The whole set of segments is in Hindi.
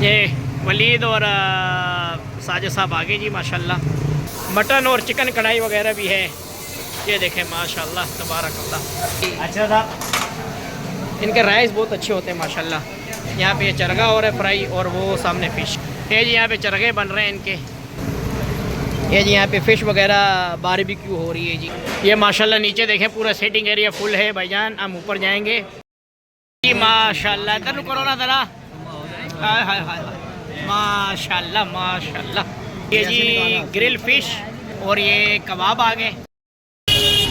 ये वलीद और साजिद साहब आगे जी माशाल्लाह। मटन और चिकन कढ़ाई वगैरह भी है। ये देखें माशाल्लाह तबारकल्लाह। अच्छा था, इनके राइस बहुत अच्छे होते हैं माशाल्लाह। यहाँ पे ये चरगा और है फ्राई, और वो सामने फ़िश। ये जी यहाँ पे चरगे बन रहे हैं इनके। ये जी यहाँ पे फ़िश वगैरह बारबेक्यू हो रही है जी। ये माशाल्लाह नीचे देखें पूरा सेटिंग एरिया फुल है भाईजान। हम ऊपर जाएंगे जी माशाल्लाह। इधर करो ना ज़रा। हाय हाय हाय माशाल्लाह माशाल्लाह। ये जी ग्रिल फ़िश और ये कबाब आ गए।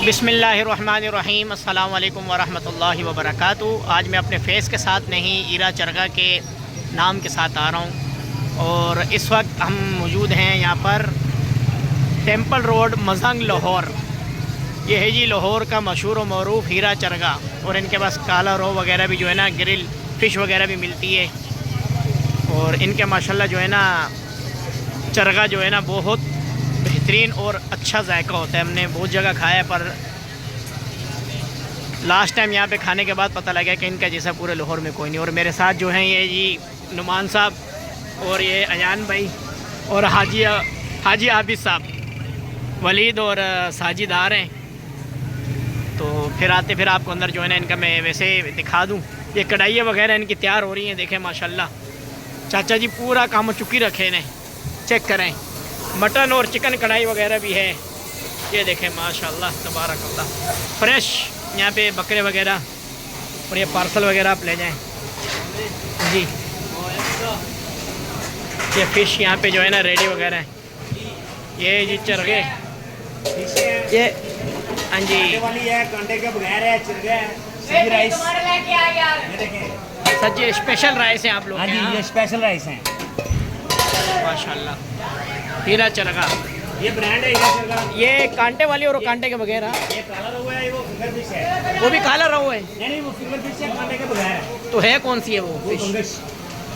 बिस्मिल्लाहिर्रहमानिर्रहीम। अस्सलाम वालेकुम वरहमतुल्लाहि वबरकातुहू। आज मैं अपने फेस के साथ नहीं, ईरा चरगा के नाम के साथ आ रहा हूँ। और इस वक्त हम मौजूद हैं यहाँ पर टेंपल रोड मजंग लाहौर। ये है जी लाहौर का मशहूर व मरूफ हीरा चरगा। और इनके पास काला रो वगैरह भी जो है ना, ग्रिल फ़िश वगैरह भी मिलती है। और इनके माशाल्लाह जो है ना चरगा जो है ना बहुत बेहतरीन और अच्छा जायका होता है। हमने बहुत जगह खाया, पर लास्ट टाइम यहाँ पे खाने के बाद पता लगा कि इनका जैसा पूरे लाहौर में कोई नहीं। और मेरे साथ जो हैं ये जी नुमान साहब और ये अयान भाई और हाजी आबिद साहब, वलीद और साजिद आ रहे हैं। तो फिर आते फिर आपको अंदर जो है ना इनका मैं वैसे दिखा दूँ। ये कढ़ाइयाँ वगैरह इनकी तैयार हो रही हैं। देखें माशाल्लाह चाचा जी पूरा काम चुकी रखे ने, चेक करें। मटन और चिकन कढ़ाई वगैरह भी है। ये देखें माशाल्लाह तबारकल्लाह। फ्रेश यहाँ पे बकरे वगैरह और ये पार्सल वगैरह आप ले जाएं जी। ये फ़िश यहाँ पे जो है ना रेडी वगैरह है। ये जी चरगे, ये हाँ जी कांटे के बगैर है, चरगा है, सब्जी राइस। ये देखें सच्ची स्पेशल राइस है आप लोग। हाँ जी, ये स्पेशल राइस हैं माशाल्लाह। हीरा चरगा ये ब्रांड है हीरा चरगा। ये कांटे वाली और वो कांटे के बगैर। ये काला रोहू है, वो फिंगर फिश है। वो भी काला रोहू है? नहीं वो फिंगर फिश है, कांटे के बगैर है। तो है कौन सी है वो फिश? बंगश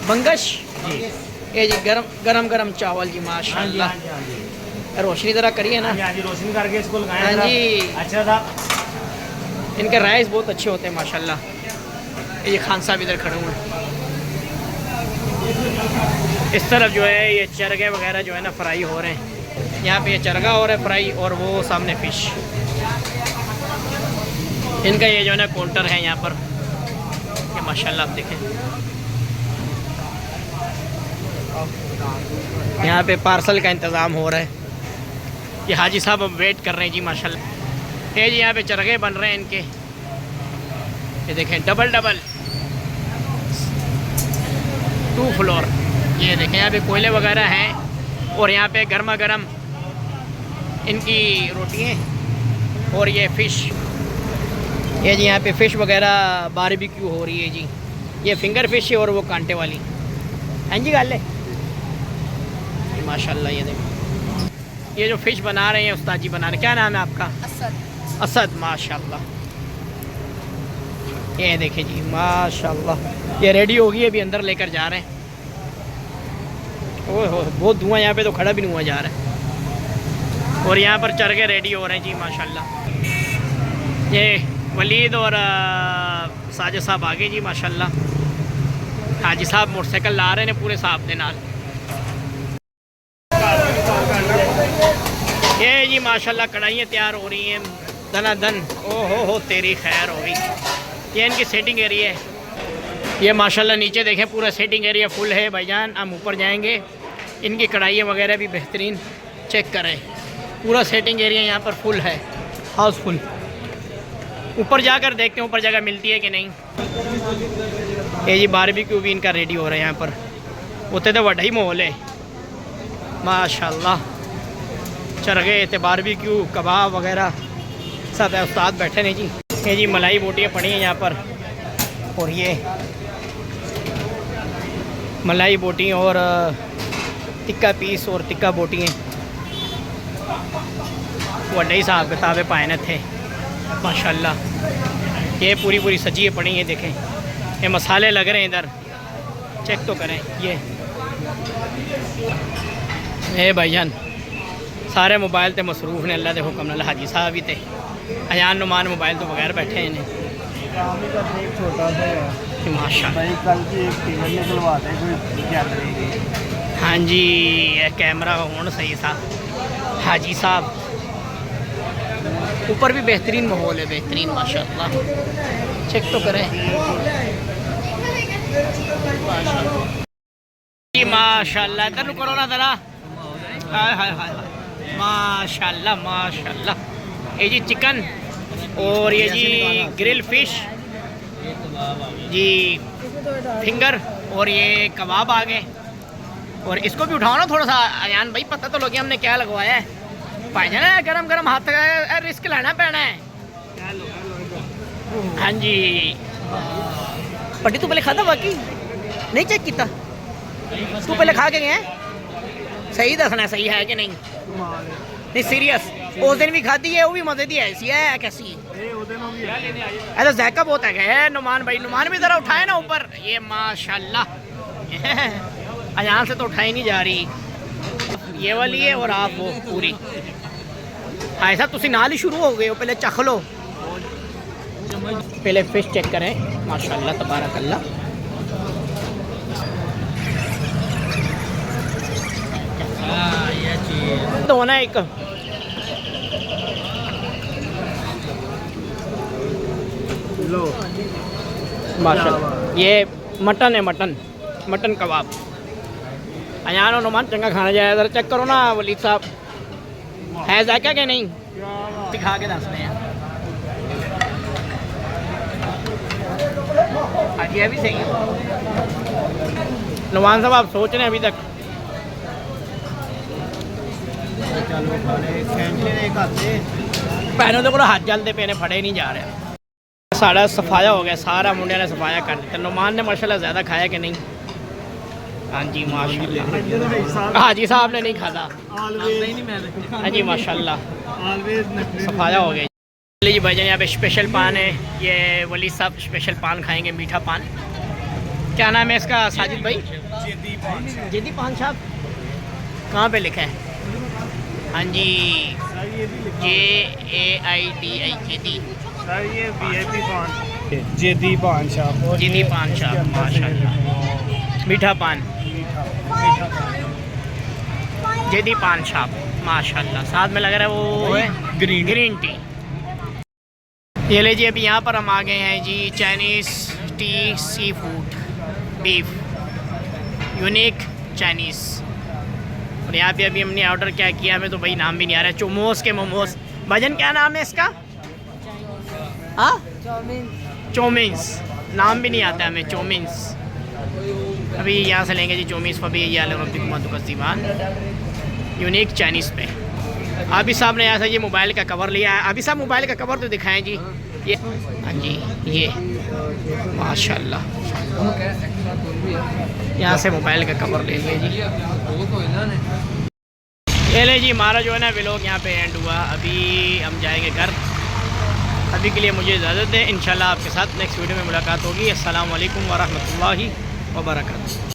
बंगश जी। ये जी गरम गरम चावल जी माशाल्लाह। रोशनी ज़रा करिए ना। हाँ जी, रोशनी करके इसको लगाया। हाँ जी अच्छा था। इनके राइस बहुत अच्छे होते हैं माशाल्लाह। ये खान साहब इधर खड़े हुए हैं। इस तरफ जो है ये चरगे वगैरह जो है ना फ्राई हो रहे हैं। यहाँ पे ये चरगा हो रहा है फ्राई, और वो सामने फ़िश। इनका ये जो है ना काउंटर है यहाँ पर। ये माशाल्लाह आप देखें यहाँ पे पार्सल का इंतज़ाम हो रहा है। ये हाजी साहब अब वेट कर रहे हैं जी माशाल्लाह। ये जी यहाँ पे चरगे बन रहे हैं इनके। ये देखें डबल 2 फ्लोर। ये देखें यहाँ पे कोयले वगैरह हैं, और यहाँ पे गर्मा गर्म इनकी रोटियाँ और ये फ़िश। ये जी यहाँ पे फ़िश वगैरह बारबेक्यू हो रही है जी। ये फिंगर फ़िश है और वो कांटे वाली। हाँ जी गाले माशाल्लाह। ये देखो ये जो फ़िश बना रहे हैं उस्ताद जी बना रहे हैं। क्या नाम है आपका? असद माशाल्लाह। ये देखें जी माशाल्लाह। ये रेडी होगी, अभी अंदर लेकर जा रहे हैं। ओह बहुत धुआं यहाँ पे, तो खड़ा भी नहीं हुआ जा रहा है। और यहाँ पर चरगे रेडी हो रहे हैं जी माशाल्लाह। ये वलीद और साजिद साहब आगे जी माशाल्लाह। हाजी साहब मोटरसाइकिल ला रहे हैं पूरे साहब के नाल। ये जी माशाल्लाह कढ़ाइयाँ तैयार हो रही हैं दनादन। ओ हो तेरी खैर हो गई। ये इनकी सेटिंग एरिया है। ये माशाल्लाह नीचे देखें पूरा सेटिंग एरिया फुल है भाईजान। हम ऊपर जाएंगे। इनकी कढ़ाइयाँ वगैरह भी बेहतरीन, चेक करें। पूरा सेटिंग एरिया यहाँ पर फुल है, हाउसफुल। ऊपर जाकर देखते हैं ऊपर जगह मिलती है कि नहीं। ये जी बारबेक्यू भी इनका रेडी हो रहा है यहाँ पर। उतने तो वड्डा ही माहौल है माशाल्लाह। चरगे ते बारबेक्यू कबाब वगैरह सब है। उस्ताद बैठे हैं जी। ये जी मलाई बोटियाँ पड़ी हैं यहाँ पर, और ये मलाई बोटी और टिक्का पीस और टिक्का बोटी हैं। वड्डे ही साहब किताबें पाए थे माशाल्लाह। ये पूरी सजी पड़ी हैं। देखें ये मसाले लग रहे हैं इधर, चेक तो करें। ये भाईजान सारे मोबाइल ते मसरूफ़ ने, अल्लाह के हुक्म नाल। हाजी साहब भी थे, अयान नुमान मोबाइल तो बगैर बैठे हैं। छोटा सा माशाल्लाह। भाई कल की एक टिकट निकलवा दे कोई क्या करेगी। हाँ जी, ये कैमरा होना सही था हाजी साहब। ऊपर भी बेहतरीन माहौल है, बेहतरीन माशाल्लाह। चेक तो करें जी माशाल्लाह। इधर नु करो ना ज़रा। हाय हाय हाय माशाल्लाह माशाल्लाह। ये जी चिकन और ये जी ग्रिल फिश जी, फिंगर और ये कबाब आ गए। और इसको भी उठाओ ना थोड़ा सा अयान भाई, पता तो लगे हमने क्या लगवाया है। भाईजान गरम गरम हाथ रिस्क लेना पैना है। हाँ जी पट्टी तू पहले खाता बाकी नहीं चेक किया तू पहले खा के गए सही दसना सही है कि नहीं। नहीं सीरियस उस दिन भी खाधी है, वो भी मजे दी ऐसी है कैसी ऐसा जायका बहुत है। नुमान भाई, नुमान भी जरा उठाए ना ऊपर। ये माशाल्लाह अयान से तो उठाई नहीं जा रही। ये वाली है और आप वो पूरी। ऐसा तुसी नाल ही शुरू हो गए हो, पहले चख लो। पहले फिश चेक करें माशाल्लाह तबारकल्लाह। तो ना एक लो माशाल्लाह। ये मटन है, मटन कबाब। अयान और नुमान चंगा खाना जाए। जरा चेक करो ना वलीद साहब, है जायका के नहीं दिखा के दस रहे हैं। हाँ जी भी सही है। नुमान साहब आप सोच रहे हैं अभी तक पैनों को हाथ जलते पे ने फड़े नहीं जा रहे। सारा सफाया हो गया, सारा मुंडिया ने सफाया कर दिया। नुमान ने माशाल्लाह ज़्यादा खाया कि नहीं। हाँ जी माशाल्लाह। हाजी साहब ने नहीं खाता। हाँ जी माशाल्लाह सफाया हो गया। जी भाईजान यहाँ पे स्पेशल पान है। ये वली साहब स्पेशल पान खाएंगे, मीठा पान। क्या नाम है इसका साजिद भाई? जेदी पान साहब। कहाँ पे लिखा है? हाँ जी JAIDI जेदी। सर ये VIP पान, जेदी पान शॉप। जेदी पान शॉप माशाल्लाह। मीठा पान जेदी पान शॉप माशाल्लाह। साथ में लग रहा है वो है ग्रीन टी। ये ले जी अभी यहाँ पर हम आ गए हैं जी Chinese tea seafood beef unique Chinese. और यहाँ पे अभी हमने ऑर्डर क्या किया, हमें तो भाई नाम भी नहीं आ रहा है। चोमोस के मोमोस। भजन क्या नाम है इसका? हाँ चोमिन्स, नाम भी नहीं आता हमें चोमिन्स। अभी यहाँ से लेंगे जी चोमिन्स। अभी ये यूनिक चाइनीज़ पे। अभी साहब ने यहाँ से ये मोबाइल का कवर लिया है। अभी साहब मोबाइल का कवर तो दिखाएं जी। ये हाँ जी ये माशाल्लाह यहाँ से मोबाइल का कवर ले लिया जी। ये ले जी हमारा जो है ना व्लॉग यहाँ पे एंड हुआ। अभी हम जाएंगे घर। अभी के लिए मुझे इजाज़त है। इंशाल्लाह आपके साथ नेक्स्ट वीडियो में मुलाकात होगी। अस्सलाम वालेकुम व रहमतुल्लाहि व बरकातुहू।